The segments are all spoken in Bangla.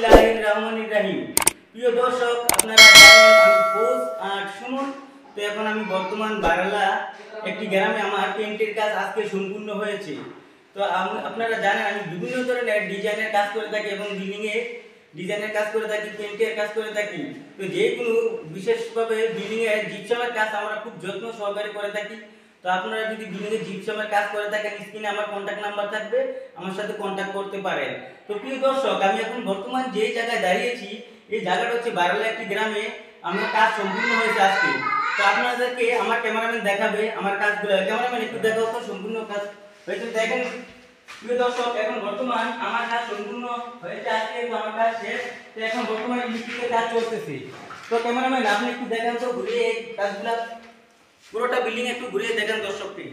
বিসমিল্লাহির রহমানির রহিম। প্রিয় দর্শক, আপনারা জানেন আমি ফৌজ আর সুমন। তো এখন আমি বর্তমান বারালা একটি গ্রামে আমার পেন্টের কাজ আজকে সম্পূর্ণ হয়েছে। তো আপনারা জানেন আমি বিভিন্ন ধরনের ডিজাইনের কাজ করে থাকি এবং বিল্ডিংয়ে ডিজাইনের কাজ করে থাকি, পেন্টের কাজ করে থাকি। তো যে কোনো বিশেষভাবে বিল্ডিংয়ের জিপসামের কাজ আমরা খুব যত্ন সহকারে করে থাকি। তো আপনারা যদি বিল্ডিংয়ে জিপসামের কাজ করে থাকেন, স্ক্রিনে আমার কন্ট্যাক্ট নাম্বার থাকবে, আমার সাথে কন্ট্যাক্ট করতে পারেন। তো প্রিয় দর্শক, আমি এখন বর্তমান যে জায়গায় দাঁড়িয়েছি এই জায়গাটা হচ্ছে বারালা একটি গ্রামে। আমার কাজ সম্পূর্ণ হয়েছে আজকে। তো আপনাদেরকে আমার ক্যামেরাম্যান দেখাবে আমার কাজগুলো। ক্যামেরাম্যান একটু দেখাও তো সম্পূর্ণ কাজ হয়েছে দেখেন। প্রিয় দর্শক, এখন বর্তমান আমার কাজ সম্পূর্ণ হয়েছে আজকে। তো আমার কাজ শেষ। তো এখন বর্তমানে ইলেকট্রিকের কাজ চলতেছে। তো ক্যামেরাম্যান আপনি একটু দেখেন তো ঘুরিয়ে এই কাজগুলা, পুরোটা বিল্ডিং একটু ঘুরিয়ে দেখেন দর্শককে।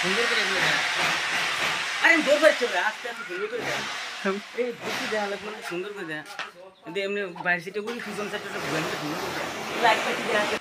সুন্দর করে আরে দৌড় চলে আস্তে আস্তে সুন্দর করে দেয়। এই বুঝতে দেওয়া লাগবে না, সুন্দর করে দেয়। কিন্তু এমনি বাইরে সিটে বলি পিছন সাইডটা ঘুরে নিলে সুন্দর করে দেয়। লাইটটা ঠিক আছে।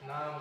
নাম